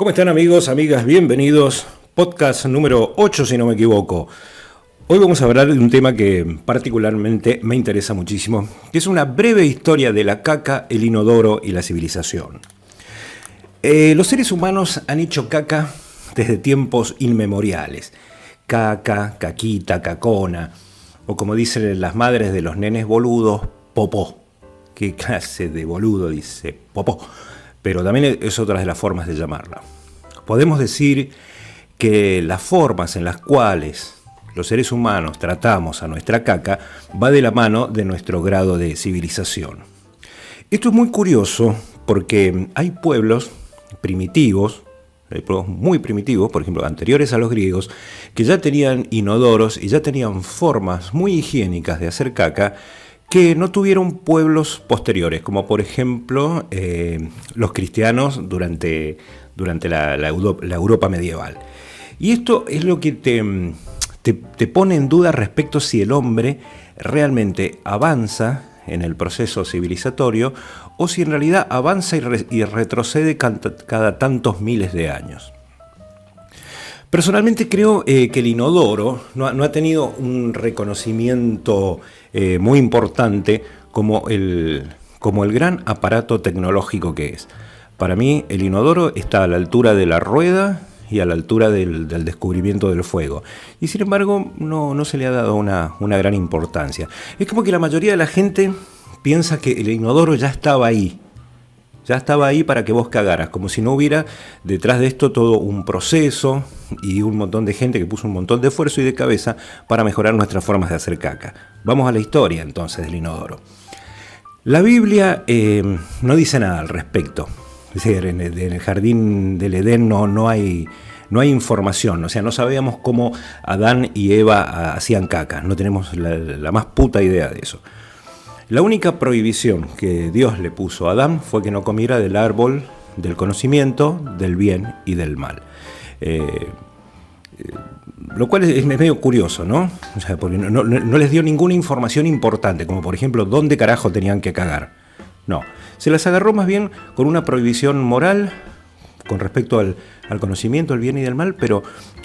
¿Cómo están amigos, amigas? Bienvenidos. Podcast número 8, si no me equivoco. Hoy vamos a hablar de un tema que particularmente me interesa muchísimo, que es una breve historia de la caca, el inodoro y la civilización. Los seres humanos han hecho caca desde tiempos inmemoriales. Caca, caquita, cacona, o como dicen las madres de los nenes boludos, popó. ¿Qué clase de boludo dice popó? Pero también es otra de las formas de llamarla. Podemos decir que las formas en las cuales los seres humanos tratamos a nuestra caca va de la mano de nuestro grado de civilización. Esto es muy curioso porque hay pueblos primitivos, muy primitivos, por ejemplo, anteriores a los griegos, que ya tenían inodoros y ya tenían formas muy higiénicas de hacer caca que no tuvieron pueblos posteriores, como por ejemplo los cristianos durante la Europa medieval. Y esto es lo que te pone en duda respecto si el hombre realmente avanza en el proceso civilizatorio o si en realidad avanza y retrocede cada tantos miles de años. Personalmente creo que el inodoro no ha tenido un reconocimiento muy importante como el gran aparato tecnológico que es. Para mí el inodoro está a la altura de la rueda y a la altura del descubrimiento del fuego. Y sin embargo no se le ha dado una gran importancia. Es como que la mayoría de la gente piensa que el inodoro ya estaba ahí. Ya estaba ahí para que vos cagaras, como si no hubiera detrás de esto todo un proceso y un montón de gente que puso un montón de esfuerzo y de cabeza para mejorar nuestras formas de hacer caca. Vamos a la historia entonces del inodoro. La Biblia no dice nada al respecto. Es decir, en el jardín del Edén no hay información, o sea, no sabíamos cómo Adán y Eva hacían caca, no tenemos la más puta idea de eso. La única prohibición que Dios le puso a Adán fue que no comiera del árbol del conocimiento, del bien y del mal. Lo cual es medio curioso, ¿no? O sea, porque no les dio ninguna información importante, como por ejemplo, ¿dónde carajo tenían que cagar? No, se las agarró más bien con una prohibición moral con respecto al conocimiento, el bien y del mal, pero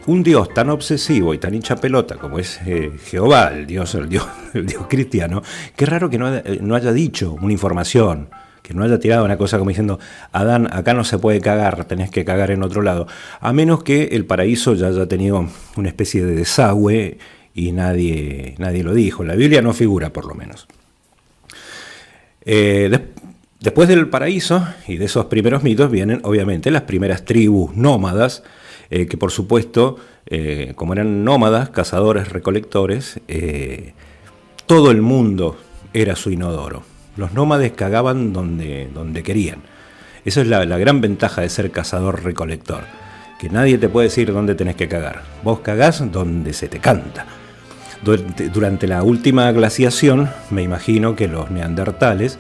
un Dios tan obsesivo y tan hincha pelota como es Jehová, el Dios cristiano, qué raro que no haya dicho una información, que no haya tirado una cosa como diciendo, Adán, acá no se puede cagar, tenés que cagar en otro lado, a menos que el paraíso ya haya tenido una especie de desagüe y nadie lo dijo. La Biblia no figura, por lo menos. Después del paraíso y de esos primeros mitos vienen obviamente las primeras tribus nómadas, que por supuesto, como eran nómadas, cazadores, recolectores, todo el mundo era su inodoro. Los nómades cagaban donde querían. Esa es la gran ventaja de ser cazador-recolector, que nadie te puede decir dónde tenés que cagar. Vos cagás donde se te canta. Durante la última glaciación, me imagino que los neandertales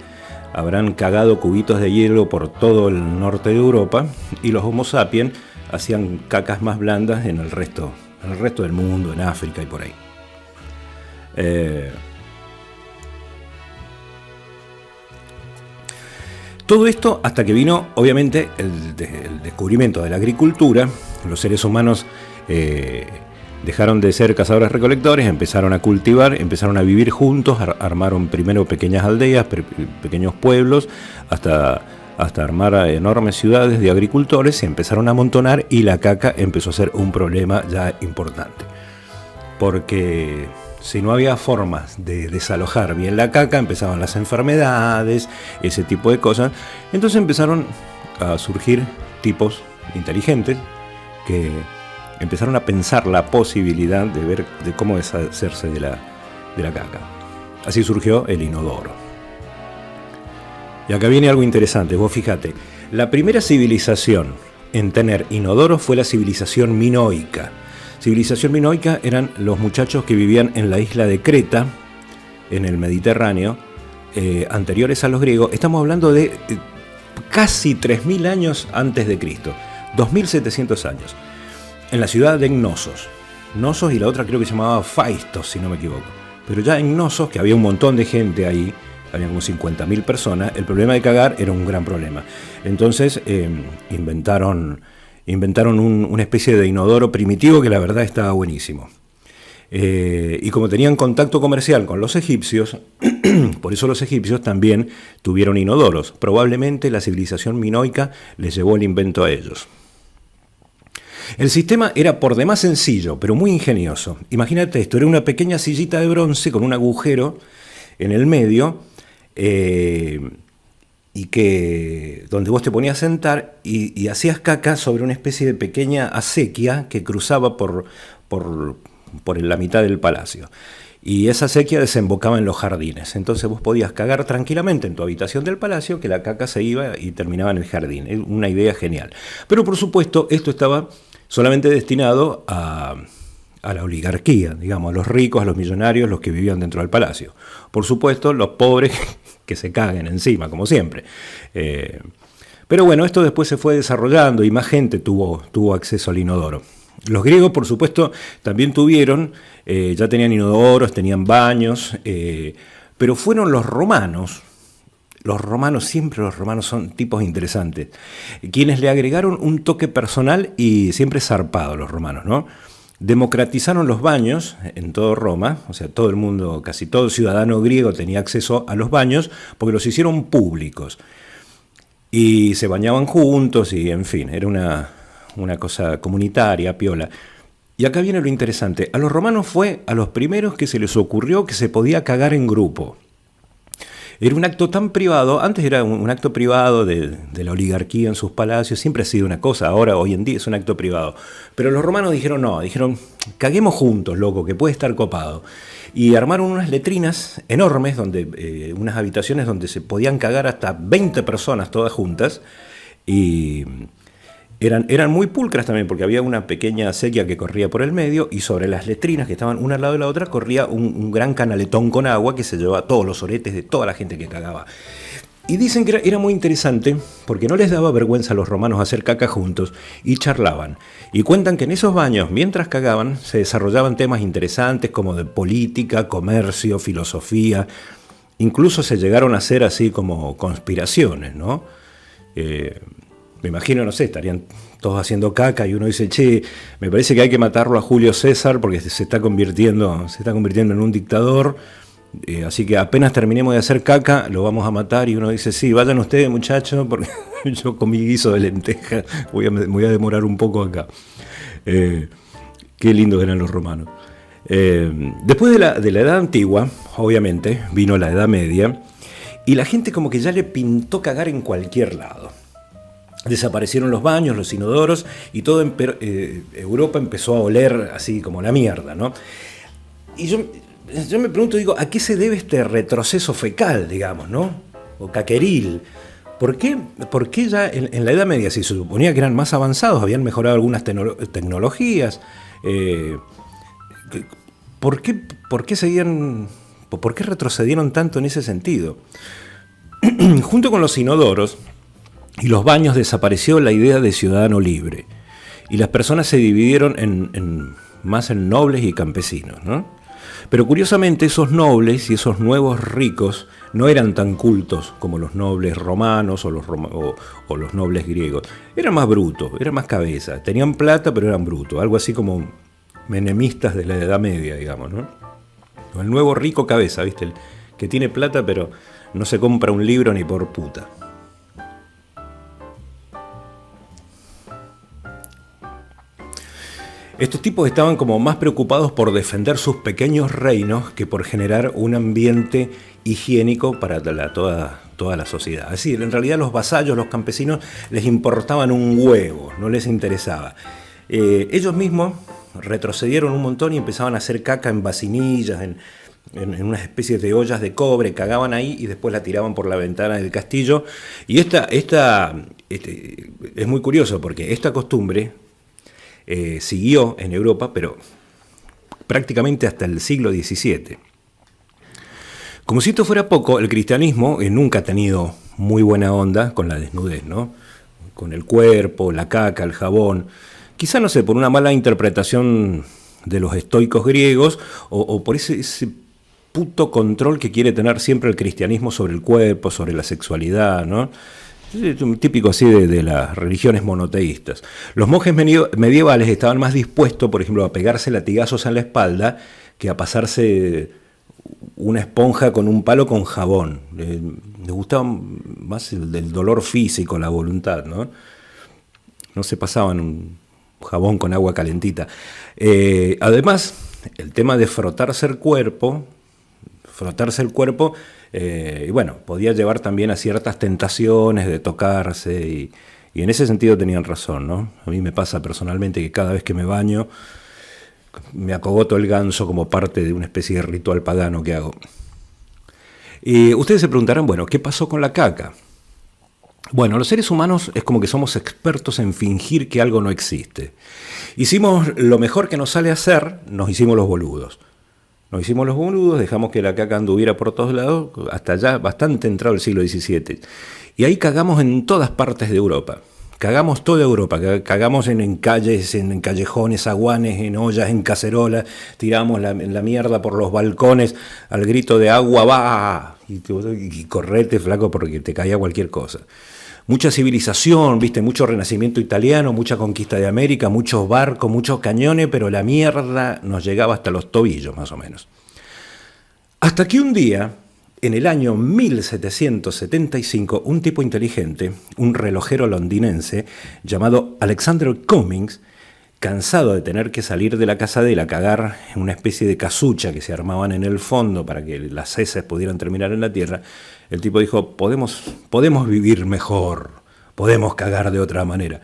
habrán cagado cubitos de hielo por todo el norte de Europa y los Homo sapiens hacían cacas más blandas en el resto del mundo, en África y por ahí. Todo esto hasta que vino, obviamente, el descubrimiento de la agricultura. Los seres humanos dejaron de ser cazadores-recolectores, empezaron a cultivar, empezaron a vivir juntos, armaron primero pequeñas aldeas, pequeños pueblos, hasta armar enormes ciudades de agricultores, se empezaron a amontonar y la caca empezó a ser un problema ya importante. Porque si no había formas de desalojar bien la caca, empezaban las enfermedades, ese tipo de cosas. Entonces empezaron a surgir tipos inteligentes que empezaron a pensar la posibilidad de ver de cómo deshacerse de la caca. Así surgió el inodoro. Y acá viene algo interesante, vos fíjate, la primera civilización en tener inodoro fue la civilización minoica. Civilización minoica eran los muchachos que vivían en la isla de Creta, en el Mediterráneo, anteriores a los griegos. Estamos hablando de casi 3.000 años antes de Cristo, 2.700 años. En la ciudad de Cnosos y la otra creo que se llamaba Phaistos, si no me equivoco. Pero ya en Cnosos, que había un montón de gente ahí, había como 50.000 personas, el problema de cagar era un gran problema. Entonces inventaron inventaron una especie de inodoro primitivo que la verdad estaba buenísimo. Y como tenían contacto comercial con los egipcios, por eso los egipcios también tuvieron inodoros. Probablemente la civilización minoica les llevó el invento a ellos. El sistema era por demás sencillo, pero muy ingenioso. Imagínate esto, era una pequeña sillita de bronce con un agujero en el medio, y donde vos te ponías a sentar y hacías caca sobre una especie de pequeña acequia que cruzaba por la mitad del palacio. Y esa acequia desembocaba en los jardines. Entonces vos podías cagar tranquilamente en tu habitación del palacio, que la caca se iba y terminaba en el jardín. Es una idea genial. Pero por supuesto, esto estaba solamente destinado a la oligarquía, digamos, a los ricos, a los millonarios, los que vivían dentro del palacio. Por supuesto, los pobres que se caguen encima, como siempre. Pero bueno, esto después se fue desarrollando y más gente tuvo acceso al inodoro. Los griegos, por supuesto, también tuvieron, ya tenían inodoros, tenían baños, pero fueron los romanos. Siempre los romanos son tipos interesantes, quienes le agregaron un toque personal y siempre zarpado los romanos, ¿no? Democratizaron los baños en todo Roma, o sea, todo el mundo, casi todo ciudadano griego tenía acceso a los baños porque los hicieron públicos y se bañaban juntos y, en fin, era una cosa comunitaria, piola. Y acá viene lo interesante, a los romanos fue a los primeros que se les ocurrió que se podía cagar en grupo. Era un acto tan privado, antes era un acto privado de la oligarquía en sus palacios, siempre ha sido una cosa, hoy en día es un acto privado. Pero los romanos dijeron no, caguemos juntos, loco, que puede estar copado. Y armaron unas letrinas enormes, unas habitaciones donde se podían cagar hasta 20 personas todas juntas, y eran muy pulcras también, porque había una pequeña acequia que corría por el medio, y sobre las letrinas que estaban una al lado de la otra corría un gran canaletón con agua que se llevaba todos los oretes de toda la gente que cagaba. Y dicen que era muy interesante porque no les daba vergüenza a los romanos hacer caca juntos y charlaban. Y cuentan que en esos baños, mientras cagaban, se desarrollaban temas interesantes como de política, comercio, filosofía. Incluso se llegaron a hacer así como conspiraciones, ¿no? Me imagino, no sé, estarían todos haciendo caca y uno dice, che, me parece que hay que matarlo a Julio César porque se está convirtiendo en un dictador, así que apenas terminemos de hacer caca, lo vamos a matar. Y uno dice, sí, vayan ustedes, muchachos, porque yo con mi guiso de lenteja me voy a demorar un poco acá. Qué lindos eran los romanos. Después de la Edad Antigua, obviamente, vino la Edad Media, y la gente como que ya le pintó cagar en cualquier lado. Desaparecieron los baños, los inodoros, y todo Europa empezó a oler así como la mierda, ¿no? Y yo me pregunto, digo, ¿a qué se debe este retroceso fecal, digamos, ¿no? O caqueril. ¿Por qué ya en la Edad Media, si se suponía que eran más avanzados, habían mejorado algunas tecnologías? ¿Por qué retrocedieron tanto en ese sentido? Junto con los inodoros y los baños desapareció la idea de ciudadano libre, y las personas se dividieron más en nobles y campesinos, ¿no? Pero curiosamente esos nobles y esos nuevos ricos no eran tan cultos como los nobles romanos o los nobles griegos. Eran más brutos, eran más cabeza, tenían plata pero eran brutos, algo así como menemistas de la Edad Media, digamos, ¿no? El nuevo rico cabeza, ¿viste? El que tiene plata pero no se compra un libro ni por puta. Estos tipos estaban como más preocupados por defender sus pequeños reinos que por generar un ambiente higiénico para toda la sociedad. Es decir, en realidad los vasallos, los campesinos, les importaban un huevo, no les interesaba. Ellos mismos retrocedieron un montón y empezaban a hacer caca en vasinillas, en unas especies de ollas de cobre, cagaban ahí y después la tiraban por la ventana del castillo. Y es muy curioso porque esta costumbre siguió en Europa, pero prácticamente hasta el siglo XVII. Como si esto fuera poco, el cristianismo nunca ha tenido muy buena onda con la desnudez, ¿no? Con el cuerpo, la caca, el jabón. Quizá, no sé, por una mala interpretación de los estoicos griegos o por ese puto control que quiere tener siempre el cristianismo sobre el cuerpo, sobre la sexualidad, ¿no? Es un típico así de las religiones monoteístas. Los monjes medievales estaban más dispuestos, por ejemplo, a pegarse latigazos en la espalda que a pasarse una esponja con un palo con jabón. Les gustaba más el dolor físico, la voluntad, ¿no? No se pasaban un jabón con agua calentita. Además, el tema de frotarse el cuerpo, y bueno, podía llevar también a ciertas tentaciones de tocarse y en ese sentido tenían razón, ¿no? A mí me pasa personalmente que cada vez que me baño me acogoto el ganso como parte de una especie de ritual pagano que hago. Y ustedes se preguntarán, bueno, ¿qué pasó con la caca? Bueno, los seres humanos es como que somos expertos en fingir que algo no existe. Hicimos lo mejor que nos sale hacer, nos hicimos los boludos. Dejamos que la caca anduviera por todos lados, hasta ya bastante entrado el siglo XVII. Y ahí cagamos en todas partes de Europa. Cagamos toda Europa, cagamos en calles, en callejones, aguanes, en ollas, en cacerolas, tiramos la mierda por los balcones al grito de agua, va, y correte, flaco, porque te caía cualquier cosa. Mucha civilización, viste, mucho renacimiento italiano, mucha conquista de América, muchos barcos, muchos cañones, pero la mierda nos llegaba hasta los tobillos, más o menos. Hasta que un día, en el año 1775, un tipo inteligente, un relojero londinense llamado Alexander Cummings, cansado de tener que salir de la casa de él a cagar en una especie de casucha que se armaban en el fondo para que las heces pudieran terminar en la tierra, el tipo dijo, podemos vivir mejor, podemos cagar de otra manera.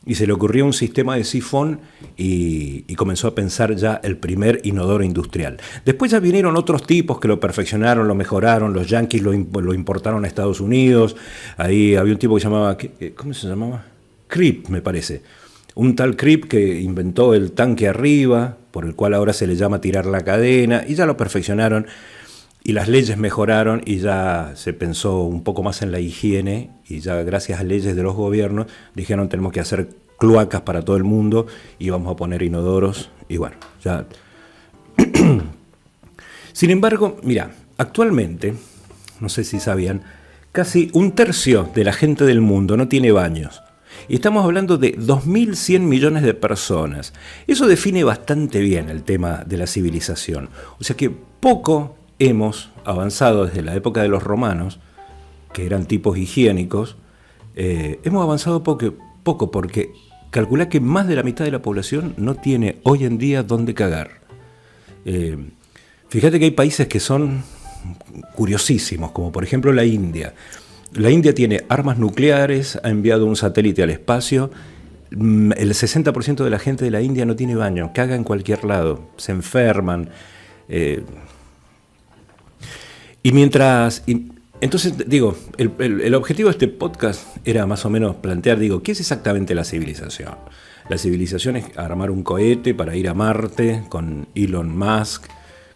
Y se le ocurrió un sistema de sifón y comenzó a pensar ya el primer inodoro industrial. Después ya vinieron otros tipos que lo perfeccionaron, lo mejoraron, los yanquis lo importaron a Estados Unidos. Ahí había un tipo que se llamaba, ¿cómo se llamaba? Cripp, me parece. Un tal Cripp que inventó el tanque arriba, por el cual ahora se le llama tirar la cadena, y ya lo perfeccionaron. Y las leyes mejoraron y ya se pensó un poco más en la higiene y ya gracias a leyes de los gobiernos dijeron tenemos que hacer cloacas para todo el mundo y vamos a poner inodoros y bueno, ya. Sin embargo, mira, actualmente, no sé si sabían, casi un tercio de la gente del mundo no tiene baños. Y estamos hablando de 2.100 millones de personas. Eso define bastante bien el tema de la civilización. O sea que poco hemos avanzado desde la época de los romanos, que eran tipos higiénicos, hemos avanzado poco porque calculá que más de la mitad de la población no tiene hoy en día dónde cagar. Fíjate que hay países que son curiosísimos, como por ejemplo la India. La India tiene armas nucleares, ha enviado un satélite al espacio. El 60% de la gente de la India no tiene baño, caga en cualquier lado, se enferman. Entonces, digo, el objetivo de este podcast era más o menos plantear, ¿qué es exactamente la civilización? La civilización es armar un cohete para ir a Marte con Elon Musk.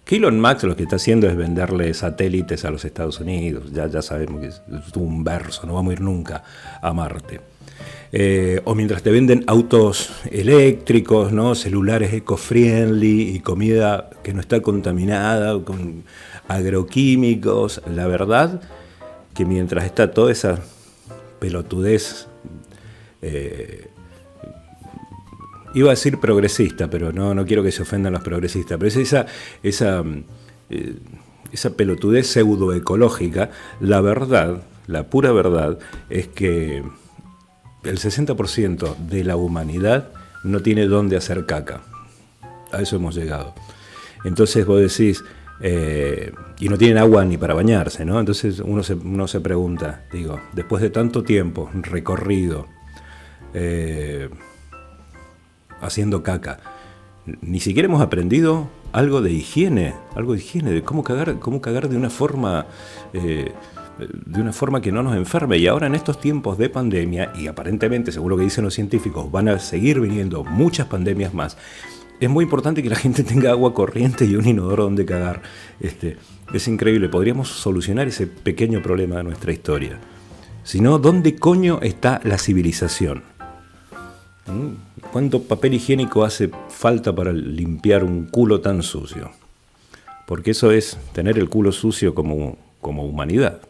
Que Elon Musk lo que está haciendo es venderle satélites a los Estados Unidos. Ya sabemos que es un verso, no vamos a ir nunca a Marte. O mientras te venden autos eléctricos, ¿no? Celulares eco-friendly y comida que no está contaminada con agroquímicos. La verdad que mientras está toda esa pelotudez, iba a decir progresista, pero no quiero que se ofendan los progresistas, pero es esa pelotudez pseudoecológica, la verdad, la pura verdad, es que el 60% de la humanidad no tiene dónde hacer caca. A eso hemos llegado. Entonces vos decís, y no tienen agua ni para bañarse, ¿no? Entonces uno se pregunta, después de tanto tiempo recorrido haciendo caca, ni siquiera hemos aprendido algo de higiene, de cómo cagar de una forma que no nos enferme. Y ahora en estos tiempos de pandemia, y aparentemente, según lo que dicen los científicos, van a seguir viniendo muchas pandemias más, es muy importante que la gente tenga agua corriente y un inodoro donde cagar. Es increíble, podríamos solucionar ese pequeño problema de nuestra historia. Si no, ¿dónde coño está la civilización? ¿Cuánto papel higiénico hace falta para limpiar un culo tan sucio? Porque eso es tener el culo sucio como humanidad.